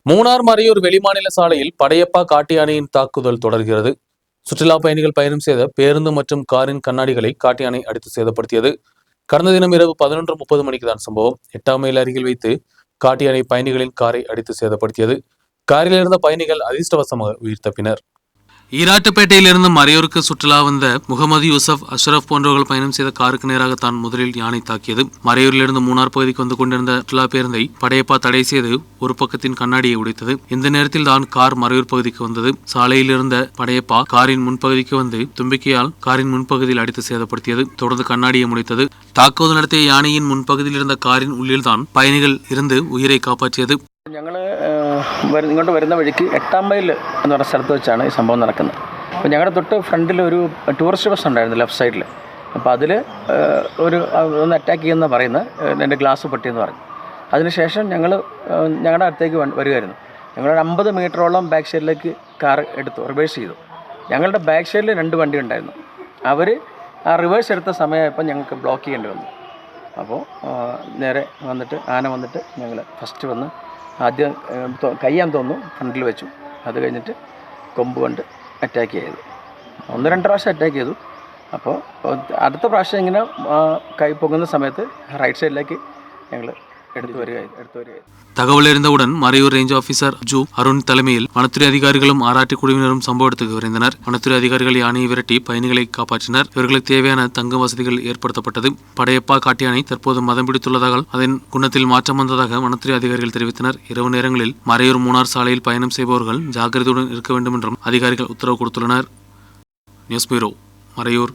மூணார் மறையூர் வெளிமாநில சாலையில் படையப்பா காட்டு யானையின் தாக்குதல் தொடர்கிறது. சுற்றுலா பயணிகள் பயணம் செய்த பேருந்து மற்றும் காரின் கண்ணாடிகளை காட்டு யானை அடித்து சேதப்படுத்தியது. கடந்த தினம் இரவு 11:30 மணிக்கு தான் சம்பவம். 8ஆம் மைல் அருகில் வைத்து காட்டு யானை பயணிகளின் காரை அடித்து சேதப்படுத்தியது. காரில் இருந்த பயணிகள் அதிர்ஷ்டவசமாக உயிர் தப்பினர். ஈராட்டுப்பேட்டையிலிருந்து மறையூருக்கு சுற்றுலா வந்த முகமது யூசப், அஷ்ரப் போன்றவர்கள் பயணம் செய்த காருக்கு நேராக தான் முதலில் யானை தாக்கியது. மறையூரிலிருந்து மூணார் பகுதிக்கு வந்து கொண்டிருந்த சுற்றுலா பேருந்தை படையப்பா தடை செய்து ஒரு பக்கத்தின் கண்ணாடியை உடைத்தது. இந்த நேரத்தில் தான் கார் மறையூர் பகுதிக்கு வந்தது. சாலையில் இருந்த படையப்பா காரின் முன்பகுதிக்கு வந்து தும்பிக்கையால் காரின் முன்பகுதியில் அடித்து சேதப்படுத்தியது. தொடர்ந்து கண்ணாடியை உடைத்தது. தாக்குதல் நடத்திய யானையின் முன்பகுதியில் இருந்த காரின் உள்ளில்தான் பயணிகள் இருந்து ഉയരെ കാപ്പാറ്റിയത്. ഞങ്ങൾ ഇങ്ങോട്ട് വരുന്ന വഴിക്ക് 8ആം മൈൽ എന്ന് പറഞ്ഞ സ്ഥലത്ത് വെച്ചാണ് ഈ സംഭവം നടക്കുന്നത്. അപ്പോൾ ഞങ്ങളുടെ തൊട്ട് ഫ്രണ്ടിൽ ഒരു ടൂറിസ്റ്റ് ബസ് ഉണ്ടായിരുന്നു ലെഫ്റ്റ് സൈഡിൽ. അപ്പോൾ അതിൽ ഒന്ന് അറ്റാക്ക് ചെയ്യുമെന്ന് പറയുന്നത്, എൻ്റെ ഗ്ലാസ് പൊട്ടിയെന്ന് പറഞ്ഞു. അതിനുശേഷം ഞങ്ങളുടെ അടുത്തേക്ക് വരുമായിരുന്നു. ഞങ്ങളൊരു 50 മീറ്ററോളം ബാക്ക് സൈഡിലേക്ക് കാർ എടുത്തു, റിവേഴ്സ് ചെയ്തു. ഞങ്ങളുടെ ബാക്ക് സൈഡിൽ 2 വണ്ടി ഉണ്ടായിരുന്നു. അവർ ആ റിവേഴ്സ് എടുത്ത സമയമായപ്പോൾ ഞങ്ങൾക്ക് ബ്ലോക്ക് ചെയ്യേണ്ടി വന്നു. അപ്പോൾ നേരെ വന്നിട്ട് ആന വന്നിട്ട് ഞങ്ങൾ ഫസ്റ്റ് വന്ന് ആദ്യം കയ്യാൻ തോന്നുന്നു ഫ്രണ്ടിൽ വെച്ചു. അത് കഴിഞ്ഞിട്ട് കൊമ്പ് കൊണ്ട് അറ്റാക്ക് ചെയ്തു. 1-2 പ്രാവശ്യം അറ്റാക്ക് ചെയ്തു. അപ്പോൾ അടുത്ത പ്രാവശ്യം ഇങ്ങനെ കൈ പൊങ്ങുന്ന സമയത്ത് റൈറ്റ് സൈഡിലേക്ക് ഞങ്ങൾ எடுத்து வருகிறது. தகவல் அறிந்தவுடன் மறையூர் ரேஞ்ச் ஆபீசர் ஜூ அருண் தலைமையில் வனத்துறை அதிகாரிகளும் ஆராய்ச்சி குழுவினரும் சம்பவ இடத்துக்கு விரைந்தனர். வனத்துறை அதிகாரிகள் யானையை விரட்டி பயணிகளை காப்பாற்றினர். இவர்களுக்கு தேவையான தங்க வசதிகள் ஏற்படுத்தப்பட்டது. படையப்பா காட்டு யானை தற்போது மதம் பிடித்துள்ளதால் அதன் குணத்தில் மாற்றம் வந்ததாக வனத்துறை அதிகாரிகள் தெரிவித்தனர். இரவு நேரங்களில் மறையூர் மூணார் சாலையில் பயணம் செய்பவர்கள் ஜாக்கிரதையுடன் இருக்க வேண்டும் என்றும் அதிகாரிகள் உத்தரவு கொடுத்துள்ளனர். News bureau, Maraiyur.